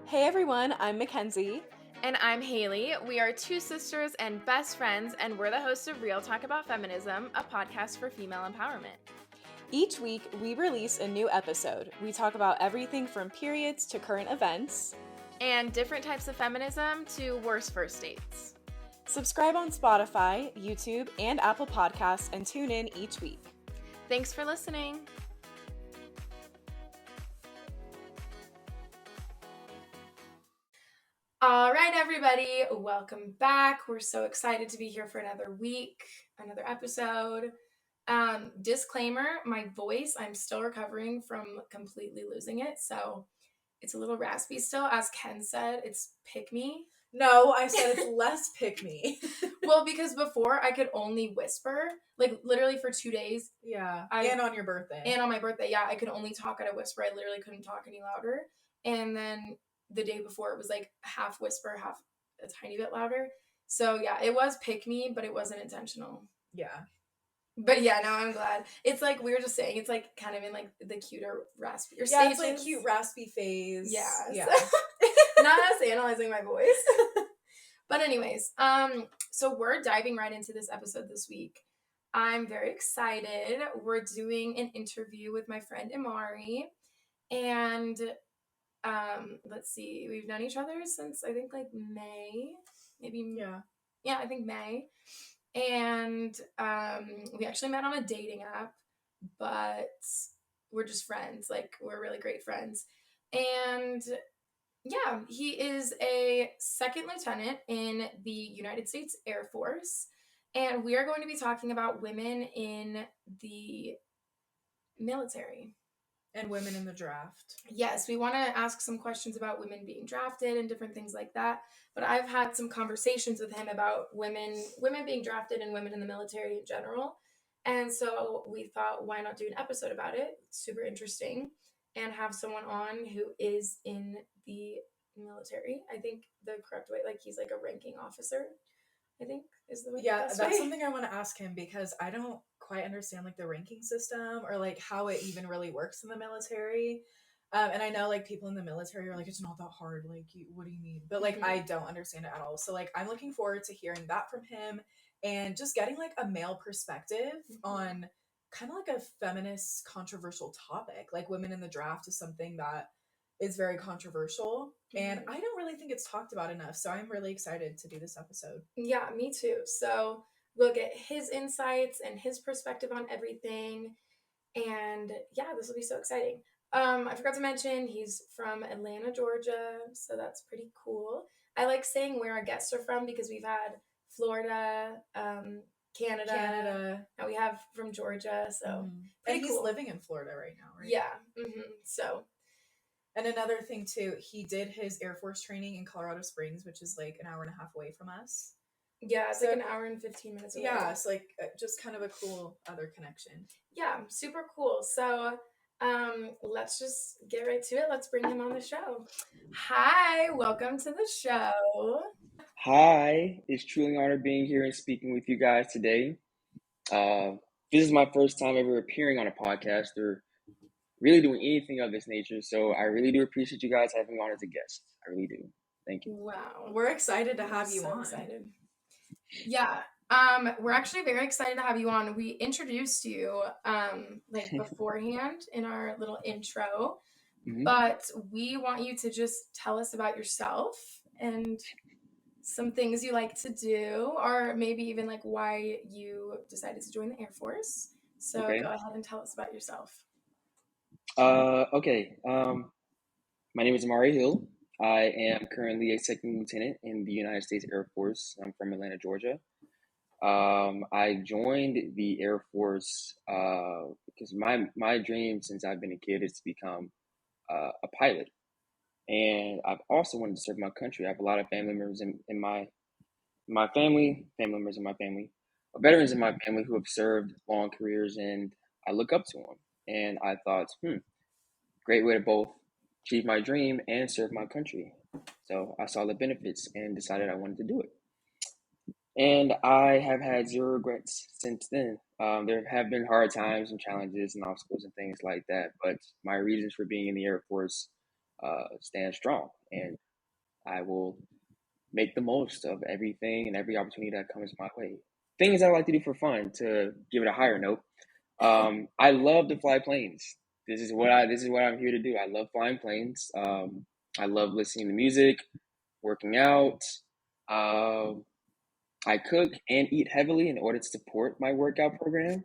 Hey everyone, I'm Mackenzie. And I'm Haley. We are two sisters and best friends, and we're the hosts of Real Talk About Feminism, a podcast for female empowerment. Each week, we release a new episode. We talk about everything from periods to current events, and different types of feminism to worst first dates. Subscribe on Spotify, YouTube, and Apple Podcasts, and tune in each week. Thanks for listening. All right, everybody, welcome back. We're so excited to be here for another week, another episode. Disclaimer, my voice, I'm still recovering from completely losing it, so it's a little raspy still. As Ken said, it's pick me. No, I said it's less pick me. Well, because before I could only whisper, like literally for 2 days. Yeah, and on your birthday. And on my birthday, yeah, I could only talk at a whisper. I literally couldn't talk any louder. And then the day before, it was like half whisper, half a tiny bit louder. So yeah, it was pick me, but it wasn't intentional. Yeah. But yeah, now I'm glad. It's like we were just saying, it's like kind of in like the cuter, raspier stages. Yeah, it's like cute raspy phase. Yeah. Not us analyzing my voice. But anyways, so we're diving right into this episode this week. I'm very excited. We're doing an interview with my friend Emari. And let's see, we've known each other since I think like May. Maybe yeah, I think May. And we actually met on a dating app, but we're just friends. Like, we're really great friends. And yeah, he is a second lieutenant in the United States Air Force. And we are going to be talking about women in the military. And women in the draft. Yes, we want to ask some questions about women being drafted and different things like that. But I've had some conversations with him about women being drafted and women in the military in general. And so we thought, why not do an episode about it? It's super interesting. And have someone on who is in the military. I think the correct way, like he's like a ranking officer, I think is the way. Yeah, that's something I want to ask him because I don't quite understand like the ranking system or like how it even really works in the military. And I know like people in the military are like, it's not that hard. Like, what do you mean? But like, I don't understand it at all. So like, I'm looking forward to hearing that from him and just getting like a male perspective on kind of like a feminist controversial topic. Like women in the draft is something that is very controversial and I don't really think it's talked about enough. So I'm really excited to do this episode. Yeah, me too. So we'll get his insights and his perspective on everything. And yeah, this will be so exciting. I forgot to mention he's from Atlanta, Georgia, so that's pretty cool. I like saying where our guests are from because we've had Florida, Canada. Now we have from Georgia, so and he's living in Florida right now, right? Yeah. So. And another thing too, he did his Air Force training in Colorado Springs, which is like an hour and a half away from us. Yeah, it's like an hour and 15 minutes away. Yeah, it's like just kind of a cool other connection. Yeah, super cool. So let's just get right to it. Let's bring him on the show. Hi, welcome to the show. Hi, it's truly an honor being here and speaking with you guys today. This is my first time ever appearing on a podcast or really doing anything of this nature, so I really do appreciate you guys having me on as a guest. I really do. Thank you. Wow. We're excited to have you on. Excited. Yeah. We're actually very excited to have you on. We introduced you like beforehand in our little intro, but we want you to just tell us about yourself and some things you like to do, or maybe even like why you decided to join the Air Force. So Go ahead and tell us about yourself. Okay. My name is Emari Hill. I am currently a second lieutenant in the United States Air Force. I'm from Atlanta, Georgia. I joined the Air Force because my dream since I've been a kid is to become a pilot. And I've also wanted to serve my country. I have a lot of family members in my family, veterans in my family who have served long careers, and I look up to them. And I thought, great way to both achieve my dream and serve my country. So I saw the benefits and decided I wanted to do it. And I have had zero regrets since then. There have been hard times and challenges and obstacles and things like that, but my reasons for being in the Air Force stand strong, and I will make the most of everything and every opportunity that comes my way. Things I like to do for fun. To give it a higher note, I love to fly planes. This is what I'm here to do. I love flying planes. I love listening to music, working out. Um, I cook and eat heavily in order to support my workout program.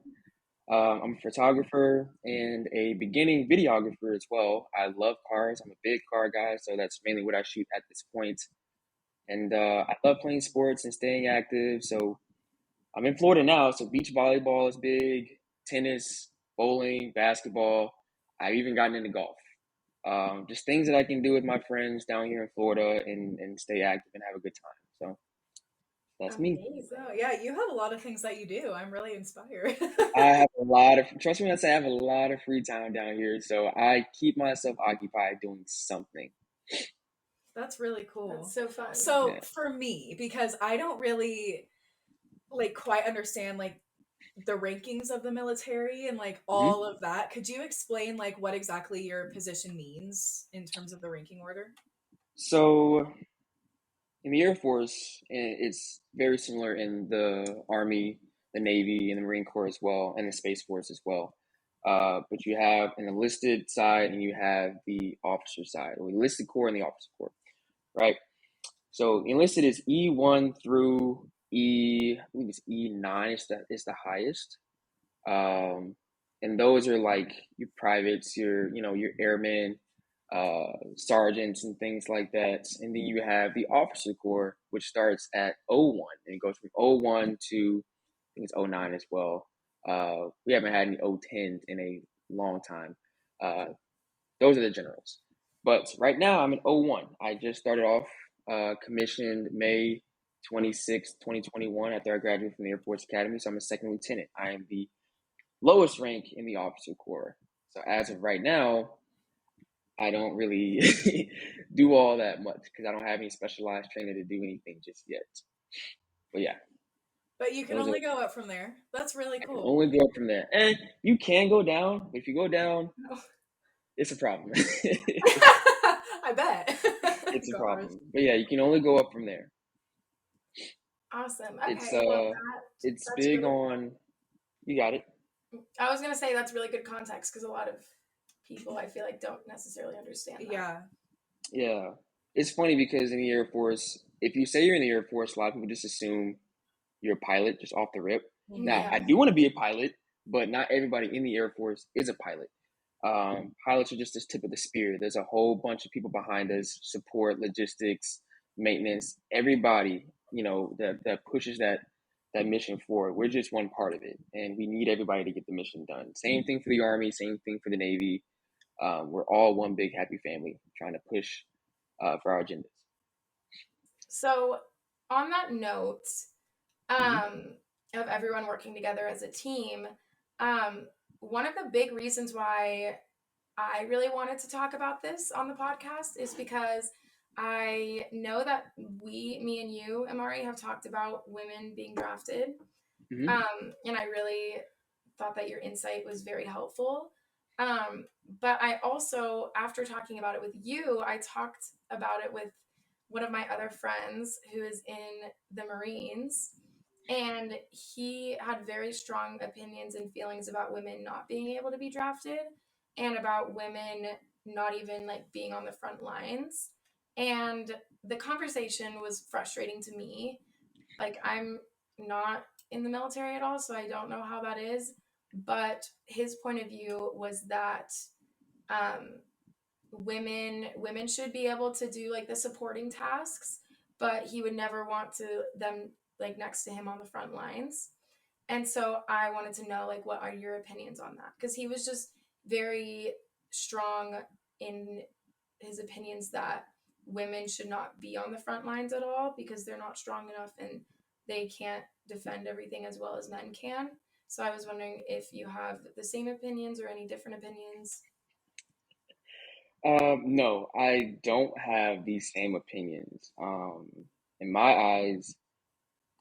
I'm a photographer and a beginning videographer as well. I love cars. I'm a big car guy, so that's mainly what I shoot at this point. And I love playing sports and staying active. So I'm in Florida now, so beach volleyball is big, tennis, bowling, basketball. I've even gotten into golf. Just things that I can do with my friends down here in Florida and stay active and have a good time. So that's me. Amazing. So yeah, you have a lot of things that you do. I'm really inspired. I have a lot of, trust me when I say I have a lot of free time down here, so I keep myself occupied doing something. That's really cool. That's so fun. So Yeah. for me, because I don't really like quite understand like the rankings of the military and like all of that, could you explain like what exactly your position means in terms of the ranking order? So in the Air Force, it's very similar in the Army, the Navy, and the Marine Corps as well, and the Space Force as well. But you have an enlisted side and you have the officer side, or enlisted corps and the officer corps, right? So enlisted is E1 through I believe it's E9 is the highest. Um, and those are like your privates, your airmen, sergeants, and things like that. And then you have the officer corps, which starts at O1, and it goes from O1 to I think it's O9 as well. We haven't had any O10s in a long time. Uh, those are the generals. But right now I'm in O1. I just started off commissioned May 26, 2021 after I graduated from the Air Force Academy. So I'm a second lieutenant. I am the lowest rank in the officer corps. So as of right now, I don't really do all that much because I don't have any specialized training to do anything just yet. But yeah, But you can those are, only go up from there. That's really I can cool. only go up from there. And you can go down, but if you go down, it's a problem. I bet. It's a Gosh. problem. But yeah, you can only go up from there. Awesome. It's Okay. Well, it's that's big really. on you got it. I was gonna say that's really good context because a lot of people I feel like don't necessarily understand that. Yeah. Yeah. It's funny because in the Air Force, if you say you're in the Air Force, a lot of people just assume you're a pilot just off the rip. Now, I Yeah. do want to be a pilot, but not everybody in the Air Force is a pilot. Pilots are just the tip of the spear. There's a whole bunch of people behind us, support, logistics, maintenance, everybody, that pushes that mission forward. We're just one part of it, and we need everybody to get the mission done. Same thing for the Army, same thing for the Navy. We're all one big happy family trying to push for our agendas. So on that note, Mm-hmm. of everyone working together as a team, one of the big reasons why I really wanted to talk about this on the podcast is because I know that me and you, Emari, have talked about women being drafted. Mm-hmm. And I really thought that your insight was very helpful. But I also, after talking about it with you, I talked about it with one of my other friends who is in the Marines. And he had very strong opinions and feelings about women not being able to be drafted and about women not even like being on the front lines. And the conversation was frustrating to me. Like, I'm not in the military at all, so I don't know how that is. But his point of view was that um, women should be able to do like the supporting tasks, but he would never want to them like next to him on the front lines. And so I wanted to know like what are your opinions on that? Because he was just very strong in his opinions that women should not be on the front lines at all because they're not strong enough and they can't defend everything as well as men can. So I was wondering if you have the same opinions or any different opinions. No, I don't have these same opinions. In my eyes,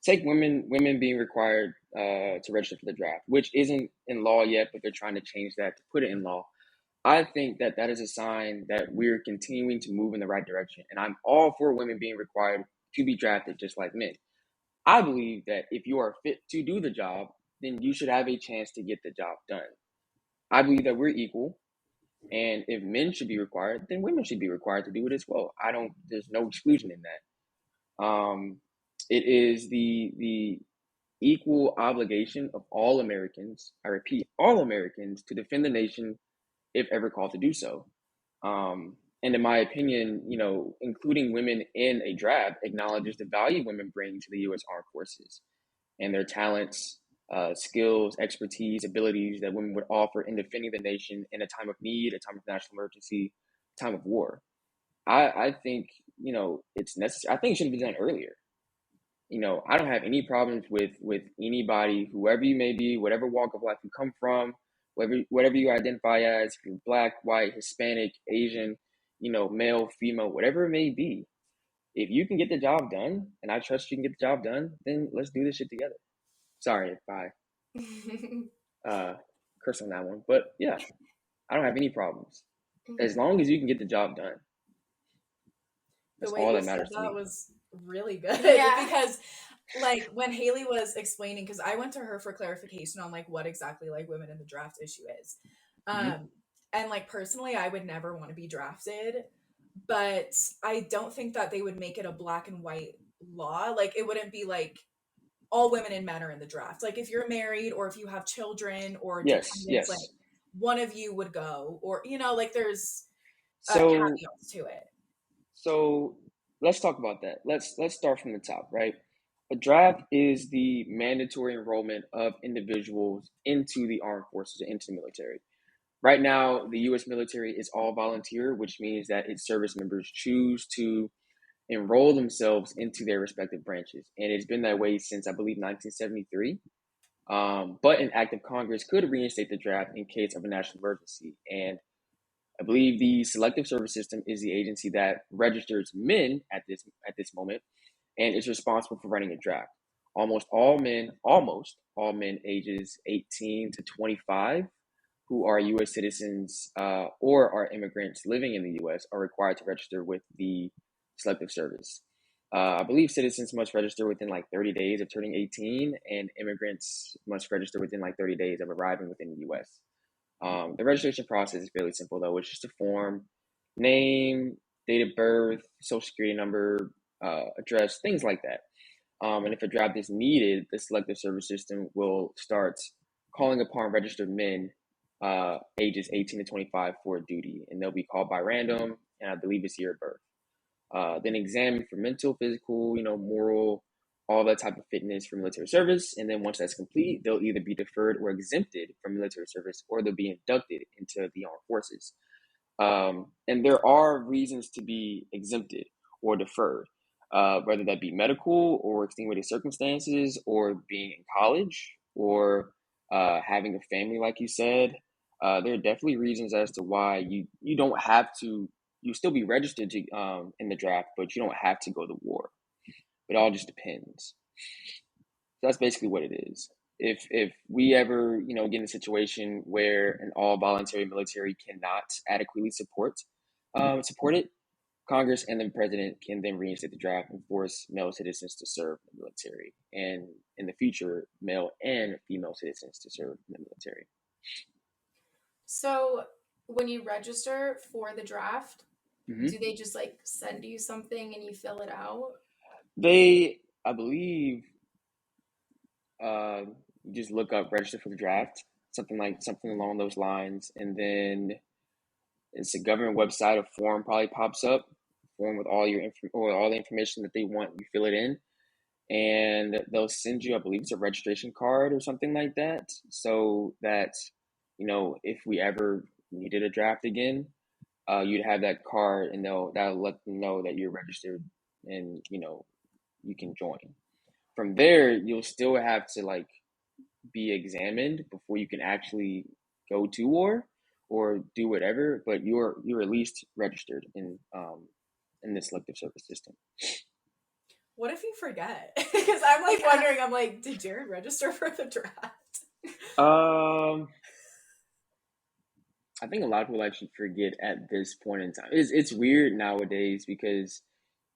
take women being required to register for the draft, which isn't in law yet, but they're trying to change that to put it in law. I think that that is a sign that we're continuing to move in the right direction. And I'm all for women being required to be drafted just like men. I believe that if you are fit to do the job, then you should have a chance to get the job done. I believe that we're equal. And if men should be required, then women should be required to do it as well. There's no exclusion in that. It is the equal obligation of all Americans, I repeat, all Americans, to defend the nation if ever called to do so. And in my opinion, including women in a draft acknowledges the value women bring to the U.S. Armed Forces and their talents, skills, expertise, abilities that women would offer in defending the nation in a time of need, a time of national emergency, time of war. I think, it's necessary. I think it should have been done earlier. I don't have any problems with anybody, whoever you may be, whatever walk of life you come from, whatever you identify as, if you're black, white, Hispanic, Asian, male, female, whatever it may be. If you can get the job done, and I trust you can get the job done, then let's do this shit together. Sorry if I curse on that one, but yeah, I don't have any problems as long as you can get the job done. That's the way all you that said matters to that me. was really good. Yeah. Because like when Haley was explaining, because I went to her for clarification on like what exactly like women in the draft issue is. And like personally I would never want to be drafted, but I don't think that they would make it a black and white law. Like it wouldn't be like all women and men are in the draft. Like if you're married or if you have children or Yes, dependents, like yes. one of you would go, or like there's So caveats to it. So let's talk about that. Let's start from the top, right? A draft is the mandatory enrollment of individuals into the armed forces, into the military. Right now, the U.S. military is all volunteer, which means that its service members choose to enroll themselves into their respective branches, and it's been that way since I believe 1973. But an act of Congress could reinstate the draft in case of a national emergency, and I believe the Selective Service System is the agency that registers men at this moment and is responsible for running a draft. Almost all men ages 18 to 25 who are U.S. citizens or are immigrants living in the U.S. are required to register with the Selective Service. I believe citizens must register within like 30 days of turning 18, and immigrants must register within like 30 days of arriving within the U.S. The registration process is fairly simple, though. It's just a form, name, date of birth, social security number, address, things like that. And if a draft is needed, the Selective Service System will start calling upon registered men ages 18 to 25 for duty, and they'll be called by random, and I believe it's year of birth. Then examine for mental, physical, moral, all that type of fitness for military service. And then once that's complete, they'll either be deferred or exempted from military service, or they'll be inducted into the armed forces. And there are reasons to be exempted or deferred, whether that be medical or extenuating circumstances, or being in college, or having a family, like you said. There are definitely reasons as to why you don't have to. You still be registered to in the draft, but you don't have to go to war. It all just depends. So that's basically what it is. If we ever get in a situation where an all voluntary military cannot adequately support it, Congress and the president can then reinstate the draft and force male citizens to serve in the military, and in the future, male and female citizens to serve in the military. So when you register for the draft, Mm-hmm. do they just like send you something and you fill it out? I believe, you just look up register for the draft, something along those lines, and then it's a government website. A form probably pops up, form with all all the information that they want. You fill it in, and they'll send you, I believe it's a registration card or something like that, so that if we ever needed a draft again, you'd have that card, and that'll let them know that you're registered, and you can join. From there, you'll still have to like be examined before you can actually go to war or do whatever, but you're at least registered in the Selective Service System. What if you forget? Because I'm like wondering, I'm like, did Jared register for the draft? I think a lot of people actually forget at this point in time. It's weird nowadays because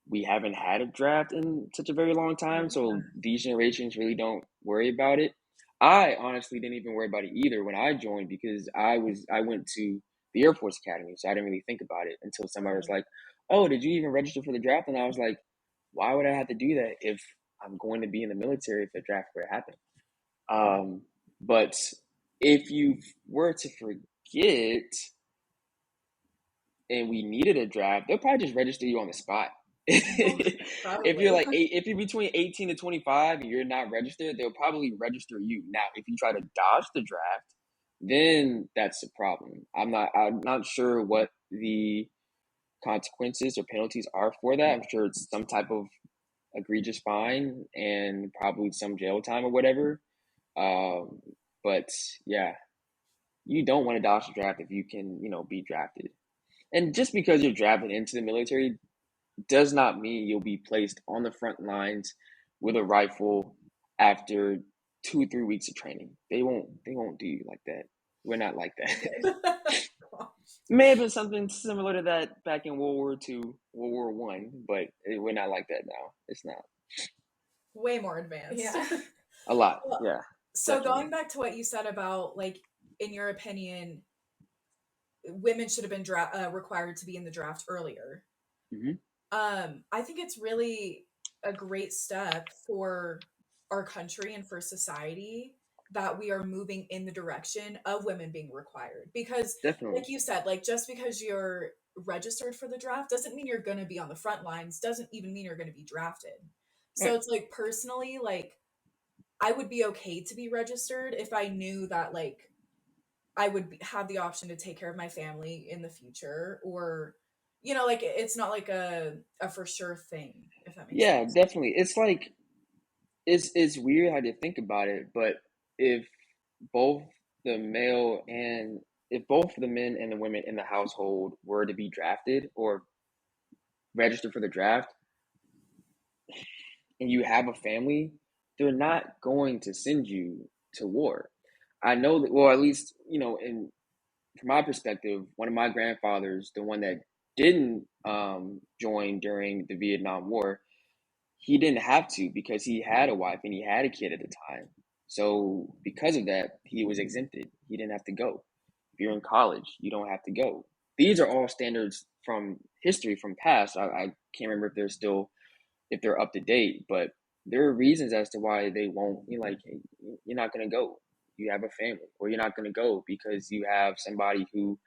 we haven't had a draft in such a very long time, so these generations really don't worry about it. I honestly didn't even worry about it either when I joined because I went to the Air Force Academy, so I didn't really think about it until somebody was like, "Oh, did you even register for the draft?" And I was like, "Why would I have to do that if I'm going to be in the military if the draft were to happen?" Um, but if you were to forget and we needed a draft, they'll probably just register you on the spot. If you're Probably. like if you're between 18 to 25 and you're not registered, they'll probably register you. Now, if you try to dodge the draft, then that's a problem. I'm not sure what the consequences or penalties are for that. I'm sure it's some type of egregious fine and probably some jail time or whatever. Um, but yeah, you don't want to dodge the draft if you can, be drafted. And just because you're drafted into the military does not mean you'll be placed on the front lines with a rifle after 2 or 3 weeks of training. They won't do you like that. We're not like that. May have been something similar to that back in World War II, World War One, but we're not like that now. It's not. Way more advanced. Yeah. A lot, Well, yeah. so Definitely. going back to what you said about like, in your opinion, women should have been required to be in the draft earlier. Hmm. I think it's really a great step for our country and for society that we are moving in the direction of women being required. Because, Definitely. like you said, like just because you're registered for the draft doesn't mean you're going to be on the front lines, doesn't even mean you're going to be drafted. So Right. it's like personally, like I would be okay to be registered if I knew that like I would have the option to take care of my family in the future, or like it's not like a for sure thing, if that makes Yeah, sense. definitely. It's like it's weird how to think about it, but if both the male and if both the men and the women in the household were to be drafted or registered for the draft and you have a family, they're not going to send you to war. I know that, well, at least, in from my perspective, one of my grandfathers, the one that didn't join during the Vietnam War, he didn't have to because he had a wife and he had a kid at the time. So because of that, he was exempted. He didn't have to go. If you're in college, you don't have to go. These are all standards from history, from past. I can't remember if they're up to date, but there are reasons as to why they won't. You're like, hey, you're not gonna go. You have a family, or you're not gonna go because you have somebody who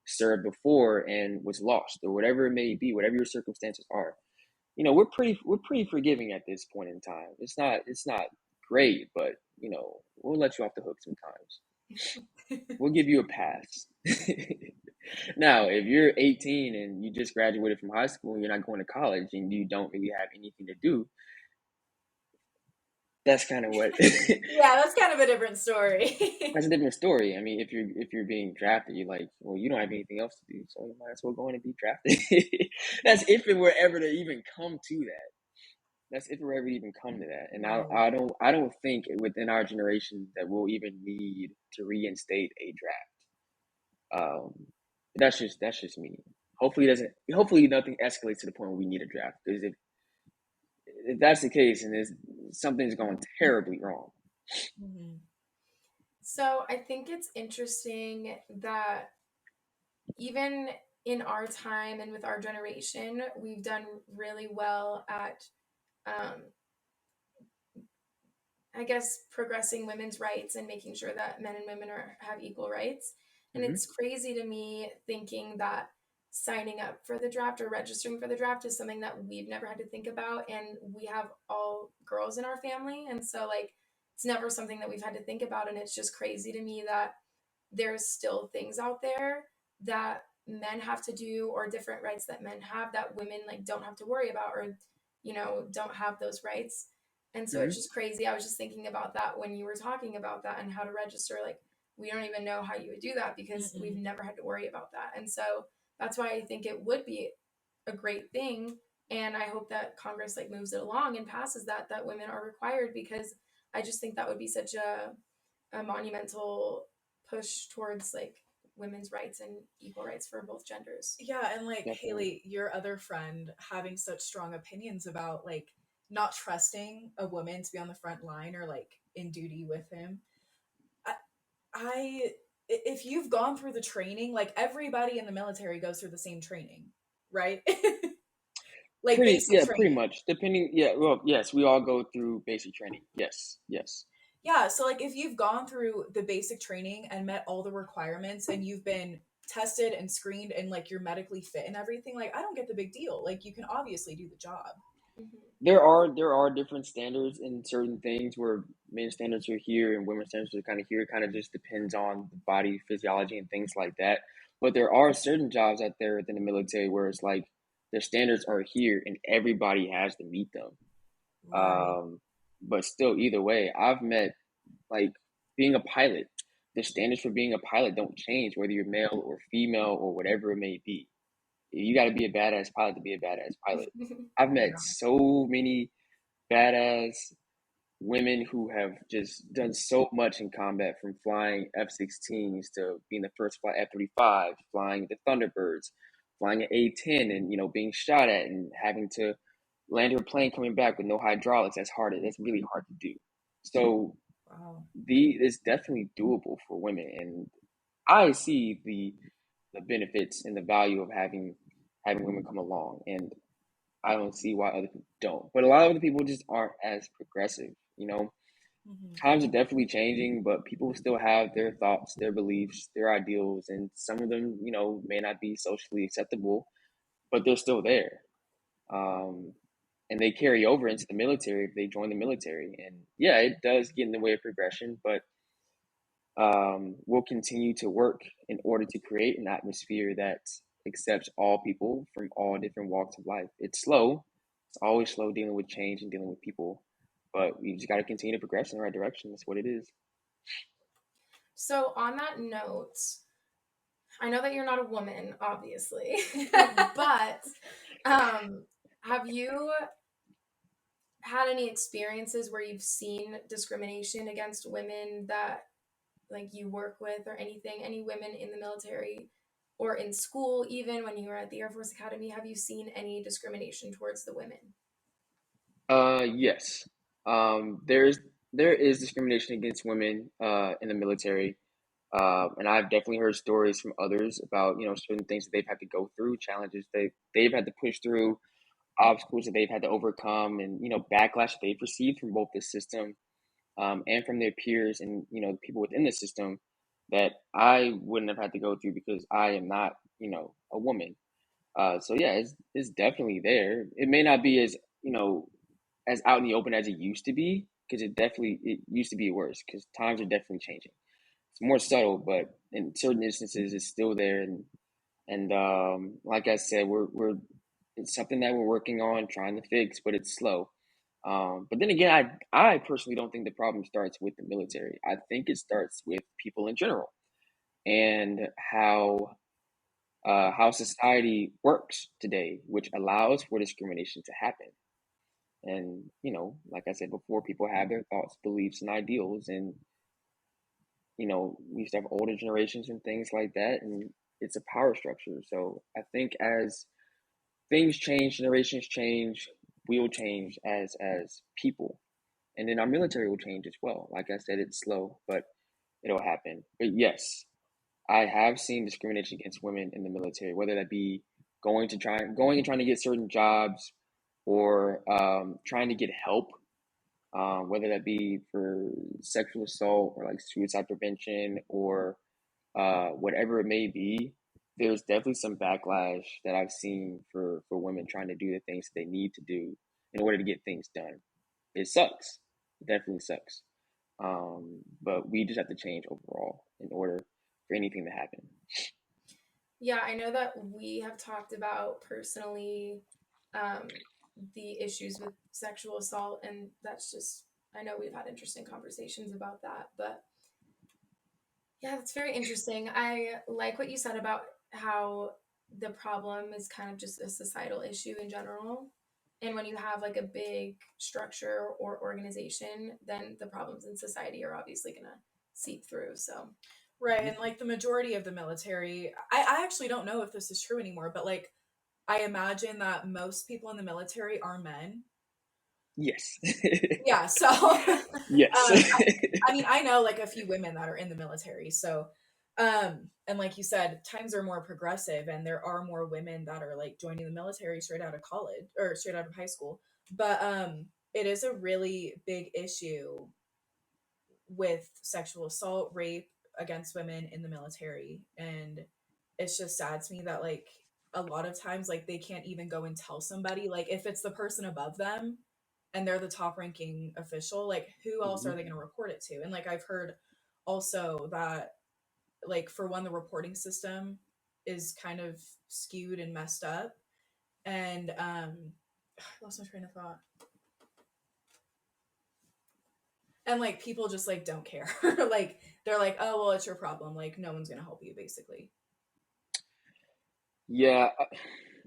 served before and was lost, or whatever it may be, whatever your circumstances are. We're pretty forgiving at this point in time. It's not great, but we'll let you off the hook sometimes. We'll give you a pass. Now, if you're 18 and you just graduated from high school and you're not going to college and you don't really have anything to do, that's kind of what Yeah, that's kind of a different story. that's a different story. I mean, if you're being drafted, you're like, well, you don't have anything else to do, so you might as well go in and be drafted. That's if it were ever to even come to that. That's if we're ever even come to that. And I, Right. I don't I don't think within our generation that we'll even need to reinstate a draft. That's just me. Hopefully nothing escalates to the point where we need a draft. Because if that's the case and something's going terribly wrong. Mhm. So I think it's interesting that even in our time and with our generation, we've done really well at, um, I guess, progressing women's rights and making sure that men and women have equal rights. And Hmm. it's crazy to me thinking that signing up for the draft or registering for the draft is something that we've never had to think about. And we have all girls in our family. And so, like, it's never something that we've had to think about. And it's just crazy to me that there's still things out there that men have to do, or different rights that men have that women like don't have to worry about, or don't have those rights. And so it's Hmm. just crazy. I was just thinking about that when you were talking about that and how to register. Like, we don't even know how you would do that because we've Mm-mm. never had to worry about that. And so that's why I think it would be a great thing. And I hope that Congress like moves it along and passes that women are required, because I just think that would be such a monumental push towards like women's rights and equal rights for both genders. Yeah, and like Definitely. Haley, your other friend having such strong opinions about like not trusting a woman to be on the front line or like in duty with him. I, if you've gone through the training, like everybody in the military goes through the same training, right? Like basic Pretty training. much. Depending, yeah, well, yes, we all go through basic training. Yes, yes. Yeah, so like if you've gone through the basic training and met all the requirements and you've been tested and screened and like you're medically fit and everything, like I don't get the big deal. Like you can obviously do the job. Mm-hmm. There are different standards in certain things where men's standards are here and women's standards are kind of here. It kind of just depends on the body physiology and things like that. But there are certain jobs out there within the military where it's like the standards are here and everybody has to meet them. Right. But still, either way, I've met like being a pilot. The standards for being a pilot don't change whether you're male or female or whatever it may be. You got to be a badass pilot to be a badass pilot. I've met Yeah. so many badass women who have just done so much in combat, from flying F-16s to being the first fly F-35, flying the Thunderbirds, flying an A-10, and being shot at and having to land her plane coming back with no hydraulics. That's really hard to do. So Wow. it's definitely doable for women, and I see the benefits and the value of having women come along, and I don't see why other people don't. But a lot of other people just aren't as progressive. Hmm. Times are definitely changing, but people still have their thoughts, their beliefs, their ideals, and some of them, may not be socially acceptable, but they're still there. Um, and they carry over into the military if they join the military. And yeah, it does get in the way of progression, but we'll continue to work in order to create an atmosphere that accepts all people from all different walks of life. It's slow. It's always slow dealing with change and dealing with people, but we just got to continue to progress in the right direction. That's what it is. So on that note, I know that you're not a woman, obviously, but have you had any experiences where you've seen discrimination against women that like you work with or anything? Any women in the military or in school, even when you were at the Air Force Academy, have you seen any discrimination towards the women? Yes. There is discrimination against women in the military. And I've definitely heard stories from others about, certain things that they've had to go through, challenges they've had to push through, obstacles that they've had to overcome, and backlash that they've received from both the system and from their peers and the people within the system that I wouldn't have had to go through because I am not a woman. So yeah, it's definitely there. It may not be as out in the open as it used to be, because it used to be worse, because times are definitely changing. It's more subtle, but in certain instances it's still there, and like I said, we're it's something that we're working on trying to fix, but it's slow. But then again, I personally don't think the problem starts with the military. I think it starts with people in general and how society works today, which allows for discrimination to happen. And like I said before, people have their thoughts, beliefs, and ideals, and we used to have older generations and things like that, and it's a power structure. So I think as things change, generations change, we will change as people, and then our military will change as well. Like I said, it's slow, but it'll happen. But yes, I have seen discrimination against women in the military, whether that be going and trying to get certain jobs, or trying to get help, whether that be for sexual assault or like suicide prevention, or whatever it may be. There's definitely some backlash that I've seen for women trying to do the things they need to do in order to get things done. It sucks. It definitely sucks. But we just have to change overall in order for anything to happen. Yeah, I know that we have talked about personally um, the issues with sexual assault, and that's just, I know we've had interesting conversations about that, but yeah, that's very interesting. I like what you said about how the problem is kind of just a societal issue in general. And when you have like a big structure or organization, then the problems in society are obviously going to seep through. So, Right, and like the majority of the military, I actually don't know if this is true anymore, but like I imagine that most people in the military are men. Yes. Yeah, so Yes. I mean, I know like a few women that are in the military, so and like you said, times are more progressive and there are more women that are like joining the military straight out of college or straight out of high school. But it is a really big issue with sexual assault, rape against women in the military. And it's just sad to me that like a lot of times like they can't even go and tell somebody, like if it's the person above them and they're the top ranking official, like who else are Mhm. they going to report it to? And like I've heard also that like for one, the reporting system is kind of skewed and messed up. And I lost my train of thought. And like people just like don't care. Like they're like, oh well, it's your problem. Like no one's gonna help you, basically. Yeah,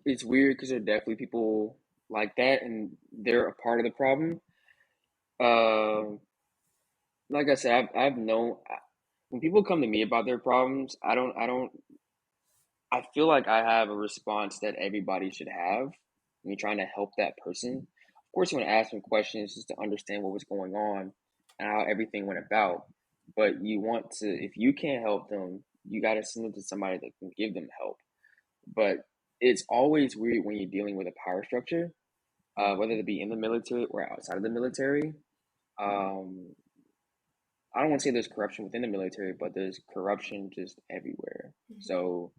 it's weird because there are definitely people like that, and they're a part of the problem. Um, like I said, I've known when people come to me about their problems, I feel like I have a response that everybody should have when you're trying to help that person. Of course, you want to ask them questions just to understand what was going on and how everything went about. But you want to, if you can't help them, you got to send them to somebody that can give them help. But it's always weird when you're dealing with a power structure, whether it be in the military or outside of the military. Um, I don't want to say there's corruption within the military, but there's corruption just everywhere. Mhm. So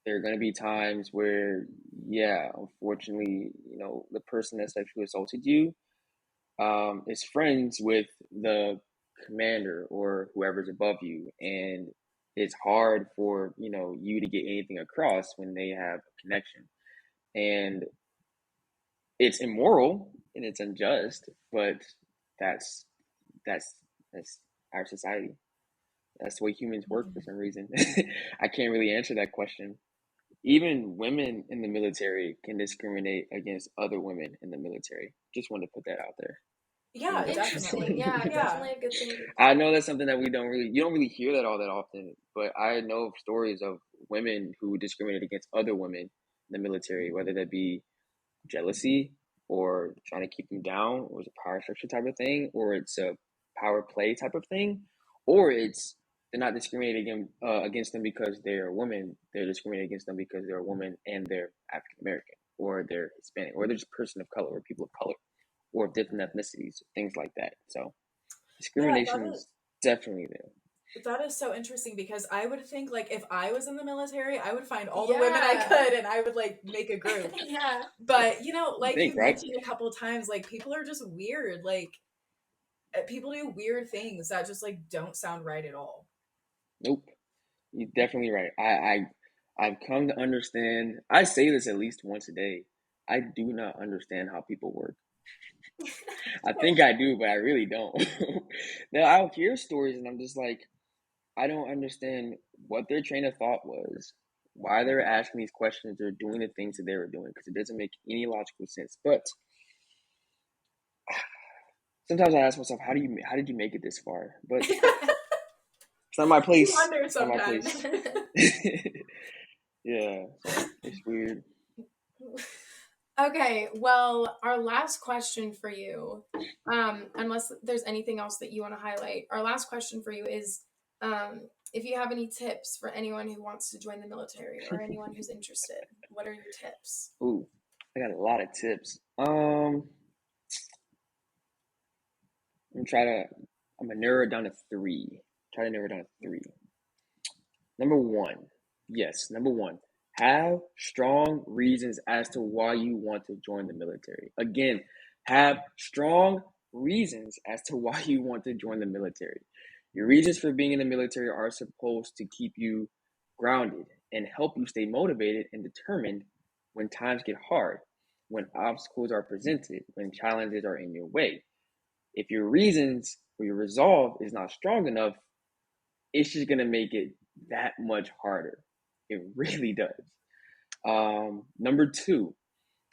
there are going to be times where, yeah, unfortunately, the person that sexually assaulted you is friends with the commander or whoever's above you, and it's hard for you to get anything across when they have a connection, and it's immoral and it's unjust, but that's that's that's our society. That's the way humans work for Mhm. some reason. I can't really answer that question. Even women in the military can discriminate against other women in the military. Just wanted to put that out there. Yeah, Interesting. definitely. Yeah, Yeah. definitely a good thing. I know that's something that you don't really hear that all that often, but I know of stories of women who discriminate against other women in the military, whether that be jealousy or trying to keep them down, or it's a power structure type of thing, or it's a power play type of thing, or it's they're not discriminating against them because they're a woman. They're discriminating against them because they're a woman and they're African American, or they're Hispanic, or they're just a person of color, or people of color, or of different ethnicities, things like that. So Yeah, discrimination is definitely there. that is so interesting because I would think like if I was in the military, I would find all the women I Yeah. could and I would like make a group. Yeah. But You like think, you've right? mentioned a couple of times, like people are just weird. Like people do weird things that just like don't sound right at all. Nope. You're definitely right. I've come to understand. I say this at least once a day. I do not understand how people work. I think I do, but I really don't. Now I'll hear stories and I'm just like, I don't understand what their train of thought was, why they're asking these questions or doing the things that they were doing, because it doesn't make any logical sense. But sometimes I ask myself, how did you make it this far? But it's not my You place. wonder It's not my sometimes. place. Yeah, so it's weird. Okay, well, our last question for you, unless there's anything else that you want to highlight, our last question for you is if you have any tips for anyone who wants to join the military or anyone who's interested, what are your tips? Ooh, I got a lot of tips. I'm try to. I'm gonna narrow it down to three. Try to narrow it down to three. Number one, yes, number one, have strong reasons as to why you want to join the military. Again, have strong reasons as to why you want to join the military. Your reasons for being in the military are supposed to keep you grounded and help you stay motivated and determined when times get hard, when obstacles are presented, when challenges are in your way. If your reasons or your resolve is not strong enough, it's just gonna make it that much harder. It really does. Number two,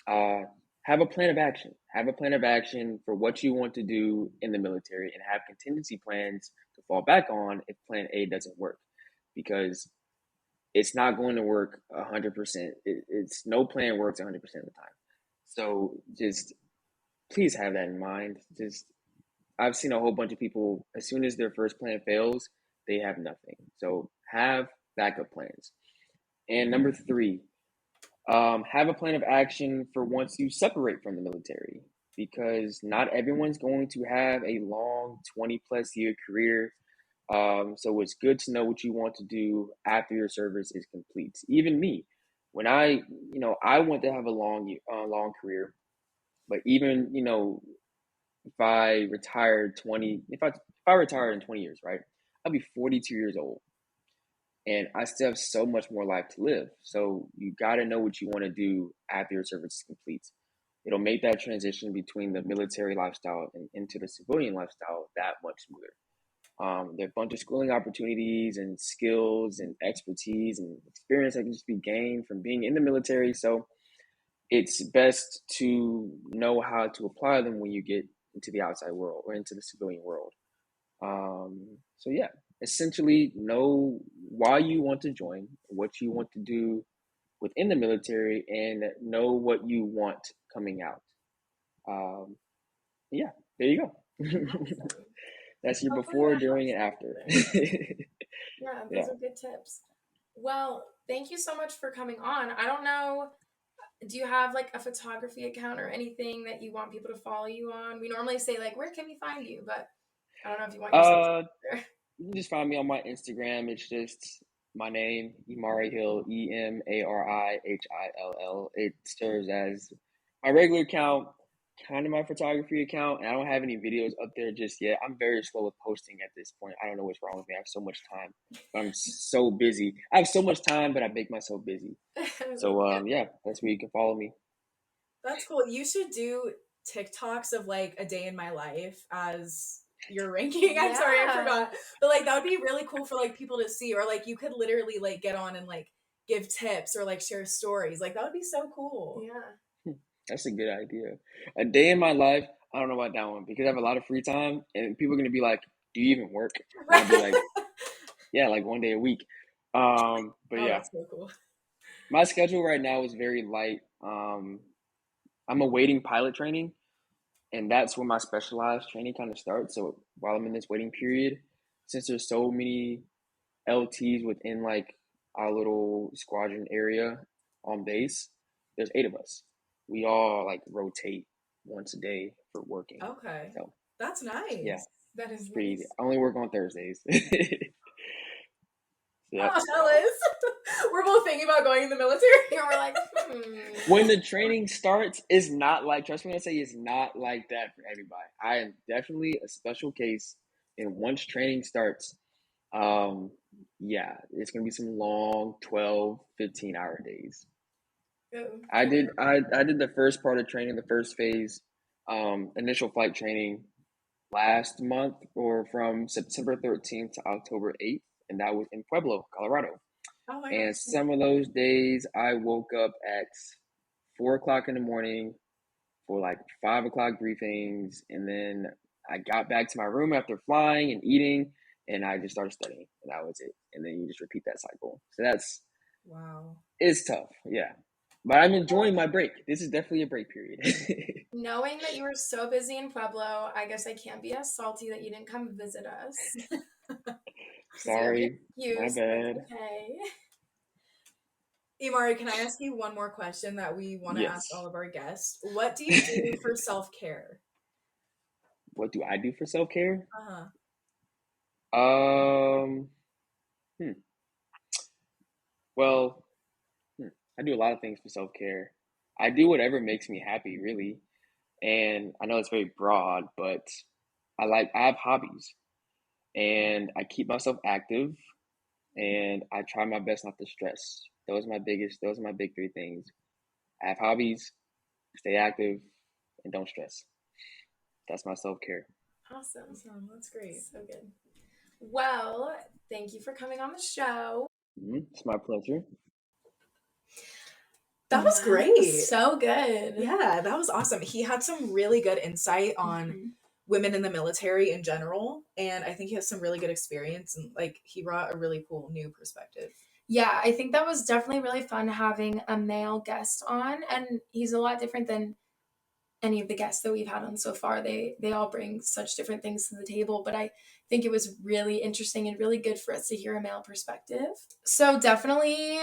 uh, have a plan of action. Have a plan of action for what you want to do in the military, and have contingency plans to fall back on if Plan A doesn't work. because it's not going to work 100%. It's no plan works 100% of the time. So just please have that in mind. Just I've seen a whole bunch of people, as soon as their first plan fails, they have nothing. So have backup plans. And number three, have a plan of action for once you separate from the military, because not everyone's going to have a long 20 plus year career. So it's good to know what you want to do after your service is complete. Even me, when I want to have a long career, but even, if I retire in 20 years, right, I'll be 42 years old, and I still have so much more life to live. So you got to know what you want to do after your service is complete. It'll make that transition between the military lifestyle and into the civilian lifestyle that much smoother. There are a bunch of schooling opportunities and skills and expertise and experience that can just be gained from being in the military. So it's best to know how to apply them when you get into the outside world or into the civilian world. So yeah, essentially know why you want to join, what you want to do within the military, and know what you want coming out. Um, yeah, there you go. Awesome. That's your Hopefully before, that during, helps and after. everything. Yeah, Yeah. those are good tips. Well, thank you so much for coming on. I don't know, do you have like a photography account or anything that you want people to follow you on? We normally say like, where can we find you? But I don't know if you want your social Uh, there. you can just find me on my Instagram. It's just my name, Emari Hill, EMARIHILL. It serves as my regular account, kind of my photography account, and I don't have any videos up there just yet. I'm very slow with posting at this point. I don't know what's wrong with me. I have so much time, but I'm so busy. I have so much time, but I make myself busy. So yeah, that's where you can follow me. That's cool. You should do TikToks of like a day in my life as your ranking. I'm sorry, I Yeah. forgot. But like that would be really cool for like people to see, or like you could literally like get on and like give tips or like share stories. Like that would be so cool. Yeah. That's a good idea. A day in my life, I don't know about that one because I have a lot of free time, and people are gonna be like, "Do you even work?" And I'll be like, "Yeah, like one day a week." But Oh, yeah, that's so cool. my schedule right now is very light. I'm awaiting pilot training, and that's where my specialized training kind of starts. So while I'm in this waiting period, since there's so many LTs within like our little squadron area on base, there's 8 of us. We all like rotate once a day for working. Okay. So That's yeah, nice. That is it's pretty easy. nice. I only work on Thursdays. Yep. Oh, jealous. We're both thinking about going in the military. And we're like, When the training starts, it's not like, trust me when I say it's not like that for everybody. I am definitely a special case. And once training starts, um, yeah, it's gonna be some long 12, 15-hour days. oh, I did I did the first part of training, the first phase, initial flight training last month, or from September 13th to October 8th, and that was in Pueblo, Colorado. Oh my And gosh. some of those days I woke up at 4 o'clock in the morning for like 5 o'clock briefings, and then I got back to my room after flying and eating, and I just started studying, and that was it. And then you just repeat that cycle. So Wow. it's tough, yeah. But I'm enjoying my break. This is definitely a break period. knowing that you were so busy in Pueblo, I guess I can't be as salty that you didn't come visit us. Because you have your Sorry, my excuse, but bad. it's okay. Imari, can I ask you one more question that we want to ask all Yes. of our guests? What do you do for self care? What do I do for self care? Uh huh. Um, hmm. Well, hmm. I do a lot of things for self care. I do whatever makes me happy, really. And I know it's very broad, but I have hobbies, and I keep myself active, and I try my best not to stress. Those are my big three things. I have hobbies, stay active, and don't stress. That's my self care. Awesome. Awesome. That's great. So good. Well, thank you for coming on the show. It's my pleasure. That was That great. was so good. Yeah, that was awesome. He had some really good insight on Mhm. women in the military in general. And I think he has some really good experience, and like he brought a really cool new perspective. Yeah, I think that was definitely really fun having a male guest on, and he's a lot different than any of the guests that we've had on so far. They all bring such different things to the table, but I think it was really interesting and really good for us to hear a male perspective. So definitely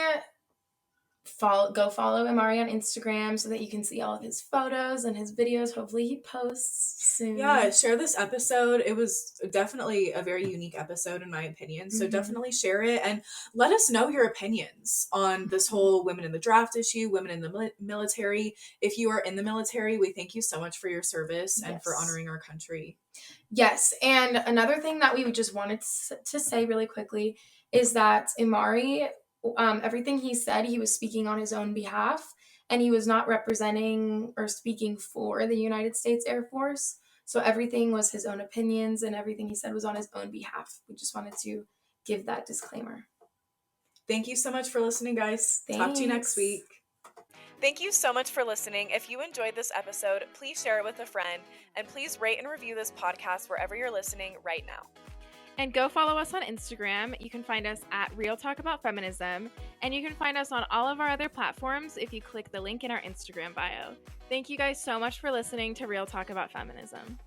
go follow Emari on Instagram so that you can see all of his photos and his videos. Hopefully he posts soon. Yeah, share this episode. It was definitely a very unique episode in my opinion. So definitely share it and let us know your opinions on this whole women in the draft issue, women in the military. If you are in the military, we thank you so much for your service and for honoring our country. Yes, and another thing that we just wanted to say really quickly is that Emari, everything he said, he was speaking on his own behalf, and he was not representing or speaking for the United States Air Force. So everything was his own opinions, and everything he said was on his own behalf. We just wanted to give that disclaimer. Thank you so much for listening, guys. Thanks. Talk to you next week. Thank you so much for listening. If you enjoyed this episode, please share it with a friend, and please rate and review this podcast wherever you're listening right now. And go follow us on Instagram. You can find us at Real Talk About Feminism, and you can find us on all of our other platforms if you click the link in our Instagram bio. Thank you guys so much for listening to Real Talk About Feminism.